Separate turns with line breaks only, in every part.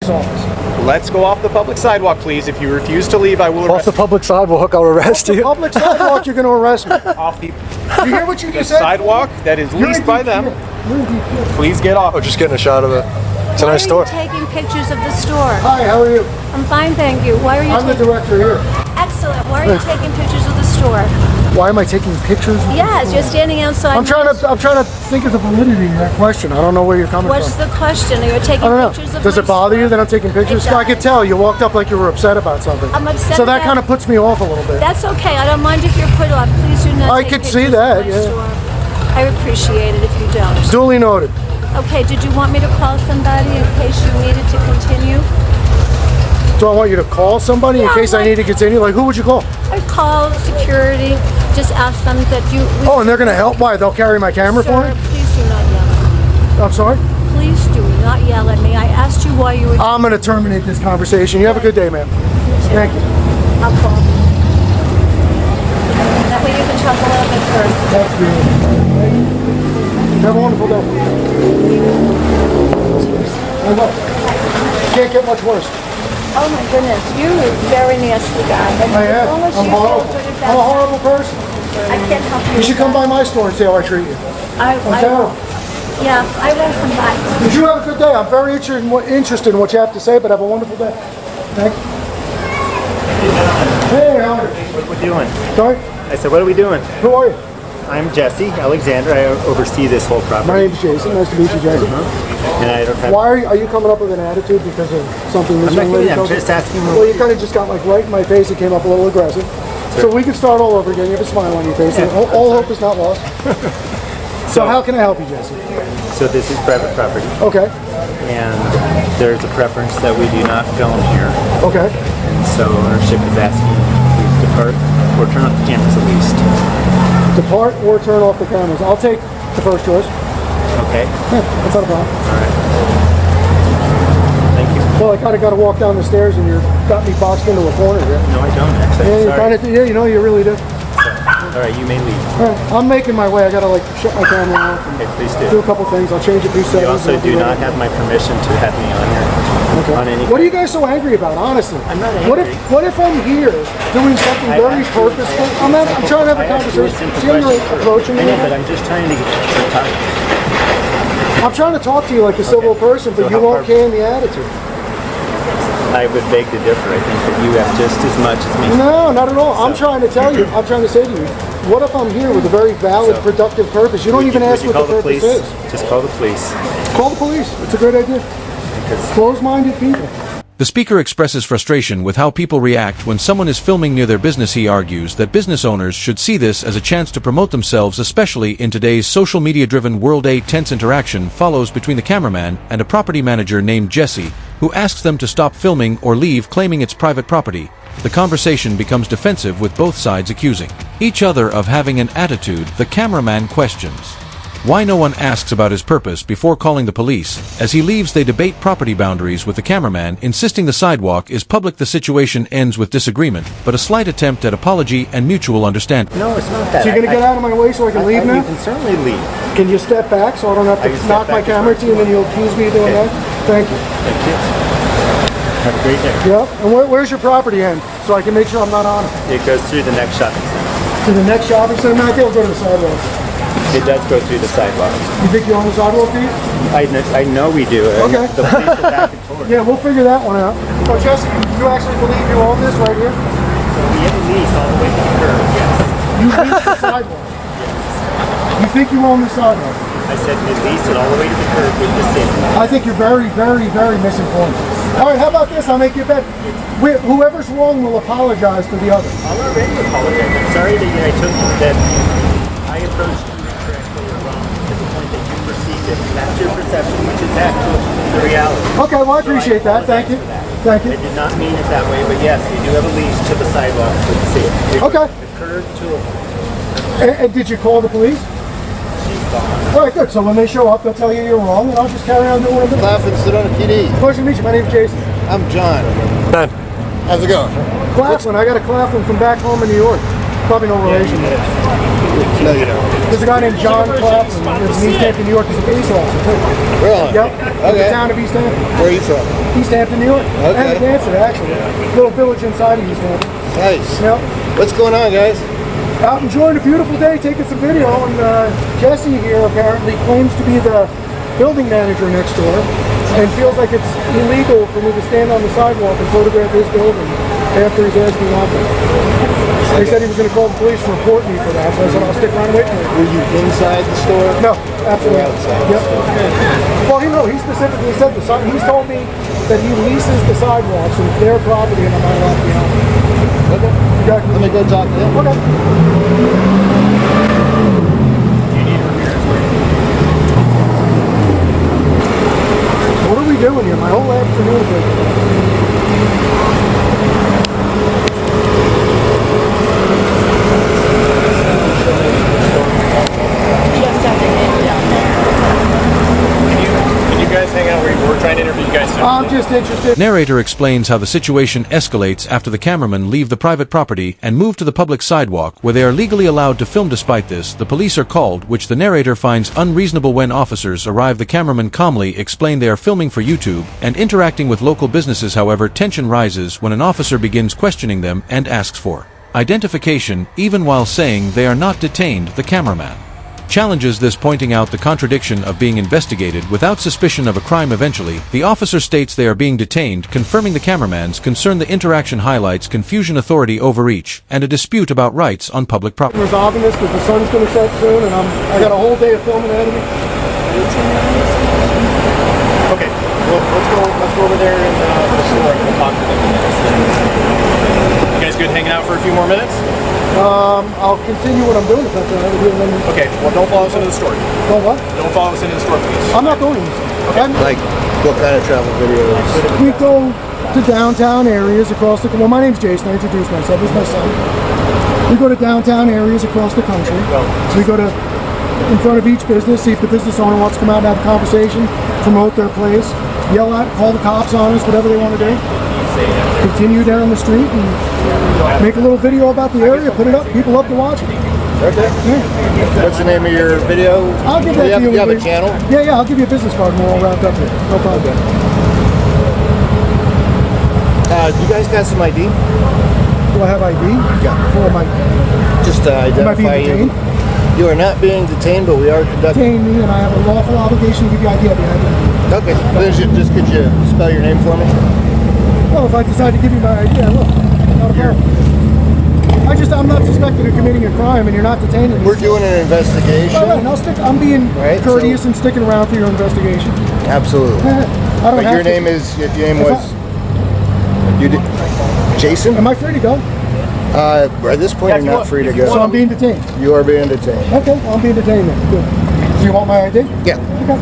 sheriff's office.
Let's go off the public sidewalk, please. If you refuse to leave, I will arrest
Off the public sidewalk, I'll arrest you.
Off the
public sidewalk, you're going to arrest me.
Off the
You hear what you just said?
sidewalk that is leased by them. Please get off.
Oh, just getting a shot of it. It's a nice store.
Why are you taking pictures of the store?
Hi, how are you?
I'm fine, thank you. Why are you
I'm the director here.
Excellent. Why are you taking pictures of the store?
Why am I taking pictures?
Yes, you're standing outside.
I'm trying to think of the validity of that question. I don't know where you're coming
What's
from.
the question? You're taking
I don't know.
pictures of
Does
my
it bother
store?
you that I'm taking pictures?
It
I could
does.
tell you walked up like you were upset about something.
I'm upset
So that
about-
kind of puts me off a little bit.
That's okay. I don't mind if you're put off. Please do not
I
take
could see
pictures
that,
of my
yeah.
store. I appreciate it if you don't.
Duly noted.
Okay, did you want me to call somebody in case you needed to continue?
Do I want you to call somebody in
Yeah,
case I need to continue? Like, who would you call?
I call security. Just ask them that you...
Oh, and they're going to help? Why? They'll carry my camera for
Sir,
me?
please do not yell.
I'm sorry?
Please do not yell at me. I asked you why you were...
I'm going to terminate this conversation. You have a good day, ma'am. Thank you.
I'll call. That way you can talk a little bit further.
That's beautiful. Thank you. Have a wonderful day. I will. Can't get much worse.
Oh my goodness, you're a very nasty guy. And
I
as
am.
long as
I'm
you
horrible.
feel good
I'm a
about
horrible person.
that, I can't help you.
You should
with
come
that.
by my store and see how I treat you.
I
terrible.
Yeah, I won't come by.
Did you have a good day? I'm very interested in what you have to say, but have a wonderful day. Thank you. Hey, how are you?
What are we doing?
Sorry?
I said, what are we doing?
Who are you?
I'm Jesse Alexander. I oversee this whole property.
My name's Jason. Nice to meet you, Jason.
And I don't have...
Why are you coming up with an attitude because of something this
I'm not
young lady
kidding. I'm
told you?
just asking...
Well, you kind of just got like right in my face and came up a little aggressive.
Sure.
So we can start all over again. You have a smile on your face.
Yeah,
and all hope is not lost. So how can I help you, Jesse?
So this is private property.
Okay.
And there's a preference that we do not film here.
Okay.
And so ownership is asking please depart or turn off the cameras at least.
Depart or turn off the cameras. I'll take the first choice.
Okay.
Yeah, that's not a problem.
All right. Thank you.
Well, I kind of got to walk down the stairs and you've got me boxed into a corner here.
No, I don't actually.
Yeah, you
Sorry.
kind of, yeah, you know, you really do.
All right, you may leave.
All right, I'm making my way. I got to like shut my camera off and
Okay, please
do
do.
a couple things. I'll change a few settings.
You also
and I'll be
do
ready.
not have my permission to have me on here.
Okay.
On any...
What are you guys so angry about, honestly?
I'm not
What
angry.
if I'm here doing something
I
very
asked you-
purposeful?
I
I'm
asked you
trying to have a
I asked you
conversation.
simple
See how you're
question.
approaching
I
me?
know, but I'm just trying to get to talk.
I'm trying to talk to you like a civil person, but
So
you
how
won't
far-
can the attitude.
I would beg to differ. I think that you have just as much as me.
No, not at all. I'm trying to tell you. I'm trying to say to you. What if I'm here with a very valid,
So,
productive purpose? You don't even ask what the purpose is.
Just call the police.
Call the police. It's a great idea. Close-minded people.
The speaker expresses frustration with how people react when someone is filming near their business. He argues that business owners should see this as a chance to promote themselves, especially in today's social media-driven world. A tense interaction follows between the cameraman and a property manager named Jesse, who asks them to stop filming or leave, claiming it's private property. The conversation becomes defensive, with both sides accusing each other of having an attitude. The cameraman questions why no one asks about his purpose before calling the police. As he leaves, they debate property boundaries, with the cameraman insisting the sidewalk is public. The situation ends with disagreement, but a slight attempt at apology and mutual understanding.
No, it's not that.
So you're going to get out of my way so I can leave
You
now?
can certainly leave.
Can you step back so I don't have
I can
to
step
knock my
back
camera
if
to you and then you'll accuse me of doing
Okay.
that? Thank you.
Thank you. Have a great day.
Yep. And where's your property end so I can make sure I'm not on it?
It goes through the next shopping center.
To the next shopping center? No, I think I'll go to the sidewalk.
It does go through the sidewalk.
You think you own the sidewalk, do you?
I know we do.
Okay.
The police are back and forth.
Yeah, we'll figure that one out. Oh, Jesse, you actually believe you own this right here?
So we have a lease all the way to the curb, yes.
You lease the sidewalk? You think you own the sidewalk?
I said we lease it all the way to the curb with the city.
I think you're very, very, very misinformed. All right, how about this? I'll make you a bet. Whoever's wrong will apologize to the other.
I'll already apologize. I'm sorry that I took that I approached you incorrectly or wrong to the point that you perceived it. That's your perception, which is actually the reality.
Okay, well, I appreciate that. Thank you. Thank you.
I did not mean it that way, but yes, we do have a lease to the sidewalk with the city.
Okay.
The curb to
And did you call the police?
she's gone.
All right, good. So when they show up, they'll tell you you're wrong, and I'll just carry on doing what I'm doing.
Claflin, Sedona PD.
Pleasure to meet you. My name's Jason.
I'm John.
Ben.
How's it going?
Claflin. I got a Claflin from back home in New York. Probably no relation.
No, you don't.
There's a guy named John Claflin who lives in East Hampton, New York. He's a police officer too.
Really?
Yep. In the
Okay.
town of East Hampton.
Where are you from?
East Hampton, New York.
Okay.
And a dancer, actually. Little village inside of East Hampton.
Nice.
Yep.
What's going on, guys?
Out enjoying a beautiful day, taking some video, and Jesse here apparently claims to be the building manager next door, and feels like it's illegal for me to stand on the sidewalk and photograph his building after he's asked me not to. He said he was going to call the police to report me for that, so I said I'll stick around and wait for him.
Were you inside the store?
No, absolutely not.
Outside.
Yep. Well, he specifically said he's told me that he leases the sidewalks and it's their property and I'm not allowed to be on it.
Okay.
Okay.
Let me go talk to him.
Okay. What are we doing here? My whole afternoon is
Can you guys hang out? We're trying to interview you guys.
I'm just interested.
Narrator explains how the situation escalates after the cameramen leave the private property and move to the public sidewalk where they are legally allowed to film. Despite this, the police are called, which the narrator finds unreasonable. When officers arrive, the cameramen calmly explain they are filming for YouTube and interacting with local businesses. However, tension rises when an officer begins questioning them and asks for identification, even while saying they are not detained. The cameraman challenges this, pointing out the contradiction of being investigated without suspicion of a crime. Eventually, the officer states they are being detained, confirming the cameraman's concern. The interaction highlights confusion, authority overreach, and a dispute about rights on public property.
Resolving this because the sun's going to set soon and I got a whole day of filming ahead of me.
Okay. Well, let's go over there and the store and we'll talk to them. You guys good hanging out for a few more minutes?
I'll continue what I'm doing if that's all right with you. And then,
Okay. Well, don't follow us into the store.
well, what?
Don't follow us into the store, please.
I'm not doing this. Okay?
Like, what kind of travel videos?
We go to downtown areas across the... Well, my name's Jason. I introduced myself. This is my son. We go to downtown areas across the country. We go to in front of each business, see if the business owner wants to come out and have a conversation, promote their place, yell at, call the cops on us, whatever they want to do. Continue down the street and make a little video about the area, put it up. People love to watch it.
Okay.
Yeah.
What's the name of your video?
I'll give that to you.
You have a channel?
Yeah, I'll give you a business card and we're all wrapped up here. No problem.
You guys got some ID?
Do I have ID?
Yeah.
For my
Just to
Am I being
identify you.
detained?
You are not being detained, but we are conducting.
detain me and I have a lawful obligation to give you ID.
Okay. Just could you spell your name for me?
Well, if I decide to give you my ID, I will. Not a problem. I'm not suspected of committing a crime and you're not detaining me.
We're doing an investigation.
All right, I'm being
Right,
courteous
so-
and sticking around for your investigation.
Absolutely.
I don't
But
have
your
to.
name
If
was. You did. Jason?
Am I free to go?
At this point,
Yeah, if
you're
you
not
want-
free to
if you
go.
So I'm being detained.
You are being detained.
Okay, well, I'm being detained then. Good. Do you want my ID?
Yeah.
Okay.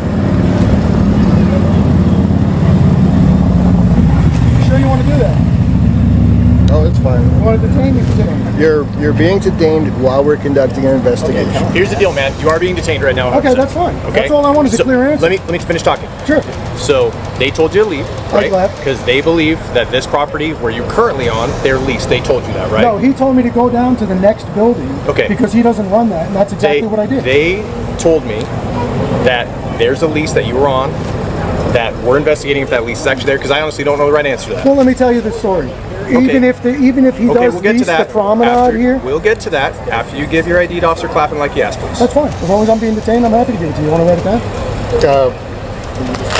Sure you want to do that?
Oh, it's fine.
You want to detain me for today?
You're being detained while we're conducting an investigation.
Here's the deal, man. You are being detained right now.
Okay, that's fine. That's all I want is a
So,
clear answer.
Let me finish talking.
Sure.
So they told you to leave, right?
left.
Because they believe that this property where you're currently on, they're leased. They told you that, right?
No, he told me to go down to the next building.
Okay.
Because he doesn't run that, and that's exactly what I did.
They told me that there's a lease that you were on, that we're investigating if that lease is actually there, because I honestly don't know the right answer to that.
Well, let me tell you the story. Even if he
Okay,
does
we'll get
lease
to that
the promenade
after,
here,
We'll get to that after you give your ID to Officer Clappin like you asked, please.
that's fine. As long as I'm being detained, I'm happy to give it to you. You want to write it down?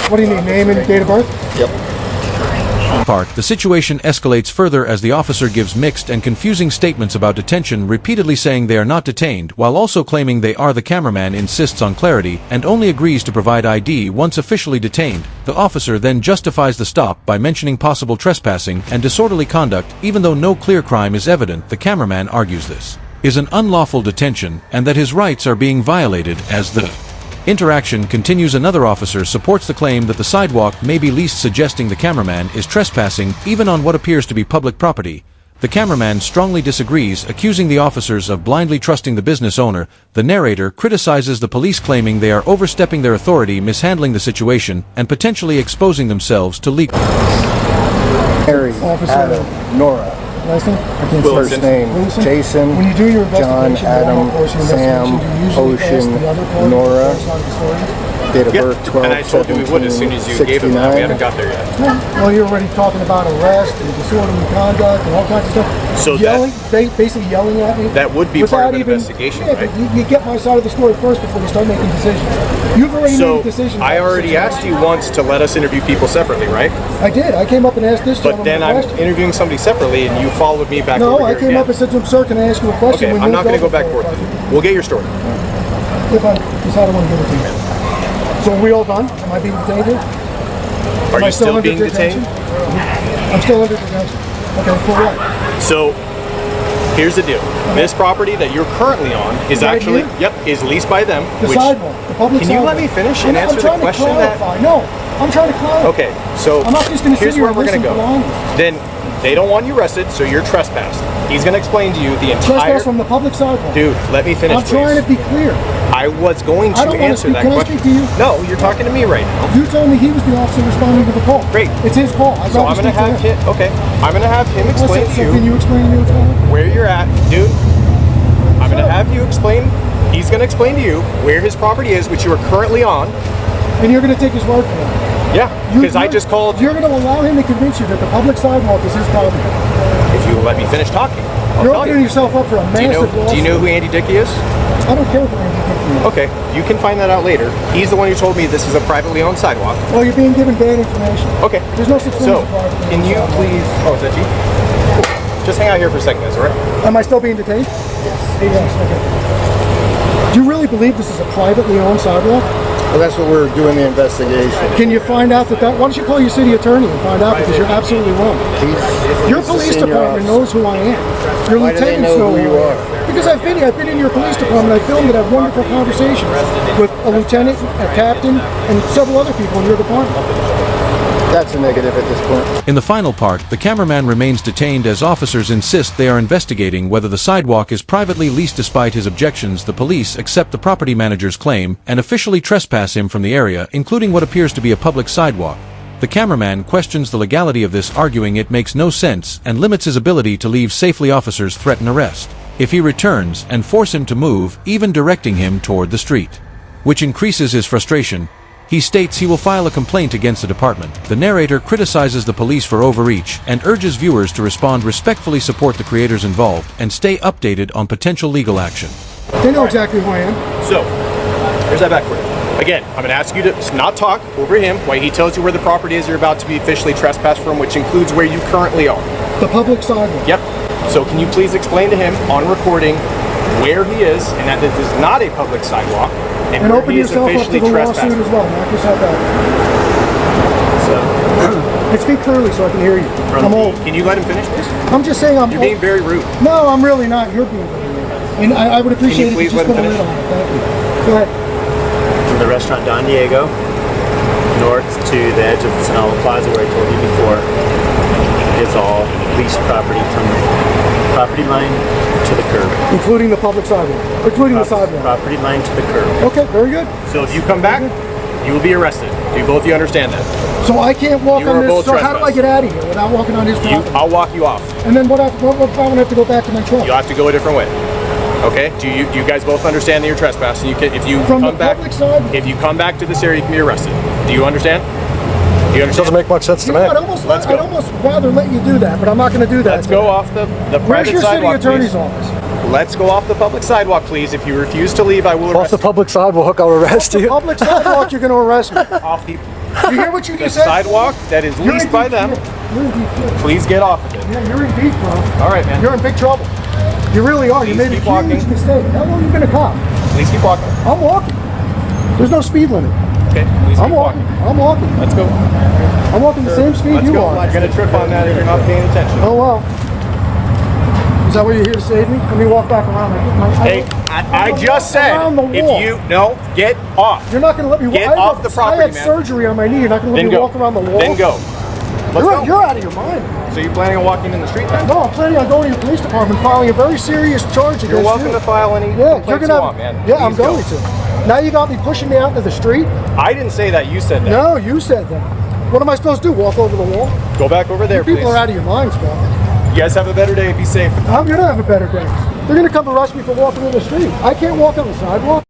What do you need? Name and date of birth?
Yep.
Part, the situation escalates further as the officer gives mixed and confusing statements about detention, repeatedly saying they are not detained, while also claiming they are. The cameraman insists on clarity and only agrees to provide ID once officially detained. The officer then justifies the stop by mentioning possible trespassing and disorderly conduct, even though no clear crime is evident. The cameraman argues this is an unlawful detention and that his rights are being violated as the interaction continues. Another officer supports the claim that the sidewalk may be leased, suggesting the cameraman is trespassing even on what appears to be public property. The cameraman strongly disagrees, accusing the officers of blindly trusting the business owner. The narrator criticizes the police, claiming they are overstepping their authority, mishandling the situation, and potentially exposing themselves to legal.
Harry,
Officer.
Adam, Nora.
Last name? I can't
Wilson.
First name,
Wilson?
Jason,
When you do your
John,
investigation,
Adam,
of course, your
Sam,
investigation, you usually ask
Ocean,
the other party
Nora.
the side of the story.
date of
Yep.
birth 12,
And I told you we would as soon as you gave him that. We haven't got there yet.
Well, you're already talking about arrest and disorderly conduct and all kinds of stuff.
So
yelling, basically yelling at me.
That would be part of an investigation,
yeah,
right?
But you get my side of the story first before you start making decisions. You've already
So
made a decision.
I already asked you once to let us interview people separately, right?
I did. I came up and asked this
But
gentleman
then
a
I'm
question.
interviewing somebody separately, and you followed me back
No,
over
I
here
came
again.
up and said to him, sir, can I ask you a question?
Okay,
We
I'm not
moved
going to go
over
back
for
forth
it.
with you. We'll get your story.
If I decide I want to give it to you. So are we all done? Am I being detained here?
Are
Am I
you still
under
being
detention?
detained?
I'm still under detention. Okay, for what?
So here's the deal. This property that you're currently on is
Right
actually,
here?
is leased by them.
The sidewalk, the public
Can you
sidewalk.
let me finish and
I'm
answer the
trying to
question that?
clarify. No, I'm trying to clarify.
Okay, so
I'm not just going to sit
here's
here
where
and
we're going
listen
to go.
blindly.
Then they don't want you arrested, so you're trespassed. He's going to explain to you the entire.
Trespass from the public sidewalk.
Dude, let me finish.
I'm trying to
please.
be clear.
I was going to
I don't wanna
answer
speak.
that
Can I
question.
speak to you?
No, you're talking to me right now.
You told me he was the officer responding to the call.
Great.
It's his call. I'd
So
rather
I'm going to
speak
have
him.
him. Okay, I'm going to have him explain
So
to
can you explain to me what's going on?
where you're at, dude. I'm going to have you explain. He's going to explain to you where his property is, which you are currently on.
And you're going to take his word for it.
Yeah, because I just called.
You're going to allow him to convince you that the public sidewalk is his property.
If you let me finish talking, I'll
You're
tell
opening
you.
yourself up for a
Do you
massive
know?
lawsuit.
Do you know who Andy Dickey is?
I don't care what Andy Dickey is.
Okay, you can find that out later. He's the one who told me this is a privately owned sidewalk.
Well, you're being given bad information.
Okay.
There's no such thing
So,
as a privately
can
owned
you
sidewalk.
please? Oh, is that you? Cool. Just hang out here for a second, guys. All right?
Am I still being detained? Yes. Okay. Do you really believe this is a privately owned sidewalk?
Well, that's what we're doing the investigation.
Can you find out that? Why don't you call your city attorney and find out, because you're absolutely wrong. Your
He's the
police
senior
department
officer.
knows who I am. Your
Why do they
lieutenants
know
know
who you
I
are?
am. Because I've been here. I've been in your police department. I filmed it. I have wonderful conversations with a lieutenant, a captain, and several other people in your department.
That's a negative at this point.
In the final part, the cameraman remains detained as officers insist they are investigating whether the sidewalk is privately leased. Despite his objections, the police accept the property manager's claim and officially trespass him from the area, including what appears to be a public sidewalk. The cameraman questions the legality of this, arguing it makes no sense and limits his ability to leave safely. Officers threaten arrest if he returns and force him to move, even directing him toward the street, which increases his frustration. He states he will file a complaint against the department. The narrator criticizes the police for overreach and urges viewers to respond respectfully, support the creators involved, and stay updated on potential legal action.
They know exactly who I am.
So, here's that back for you. Again, I'm going to ask you to not talk over him while he tells you where the property is you're about to be officially trespassed from, which includes where you currently are.
The public sidewalk.
Yep. So can you please explain to him on recording where he is and that this is not a public sidewalk and where
open
he is
yourself up to
officially
the
trespassed
lawsuit as
from?
well. Knock yourself out.
So,
And speak clearly so I can hear you. I'm old.
can you let him finish, please?
I'm just saying I'm
You're
old.
being very rude.
No, I'm really not. You're being very rude. And I would appreciate
Can you
it if
please
you just
let
put a
him
lid
finish?
on it. Thank you. Go ahead.
From the restaurant Don Diego, north to the edge of the Sedona Plaza where I told you before, it's all leased property from the property line to the curb.
Including the public sidewalk. Including the sidewalk.
Property line to the curb.
Okay, very good.
So if you come back, you will be arrested. Do both of you understand that?
So I can't walk
You
on
are
this.
both
So how do I
trespassed.
get out of here without walking on his property?
I'll walk you off.
And then what if I have to go back to my truck?
You'll have to go a different way. Okay? Do you guys both understand that you're trespassing? You can, if you
From the
come back,
public side?
if you come back to this area, you can be arrested. Do you understand? Do you understand?
Doesn't make much sense to
You know,
me.
Let's go.
I'd almost rather let you do that, but I'm not going to do that.
Let's go off the
Where's
private
your city
sidewalk,
attorney's
please.
office?
Let's go off the public sidewalk, please. If you refuse to leave, I will
Off
arrest
the public sidewalk, I'll arrest
The
you.
public sidewalk, you're going to arrest me.
you. Off the
You hear what you
the
just said?
sidewalk that is
You're in
leased by
deep
them.
shit. You're in deep shit.
Please get off of it.
Yeah, you're in deep, bro.
All right, man.
You're in big trouble. You really are. You
Please
made a
keep
huge
walking.
mistake. How long have you been a cop?
Please keep walking.
I'm walking. There's no speed limit.
Okay. Please
I'm
keep
walking.
walking.
I'm walking.
Let's go.
I'm walking the same speed
Let's
you
go.
are.
You're gonna trip on that if you're not paying attention.
Oh well. Is that why you're here to save me? Let me walk back around.
Hey, I just said
around the wall.
if you get off.
You're not going to let me
Get
walk.
off the property,
I had
man.
surgery on my knee. You're not going to let
Then
me
go.
walk around the wall.
Then go. Let's go.
You're out of your mind.
So you planning on walking in the street then?
No, I'm planning on going to your police department, filing a very serious charge against
You're welcome
you.
to file any
Yeah,
complaints
you're
you
gonna.
want, man.
Yeah, I'm
Please go.
going to. Now you got me pushing me out into the street.
I didn't say that. You said that.
No, you said that. What am I supposed to do? Walk over the wall?
Go back over there,
People
please.
are out of your minds, bro.
You guys have a better day. Be safe.
I'm gonna have a better day. They're gonna come arrest me for walking in the street. I can't walk on the sidewalk.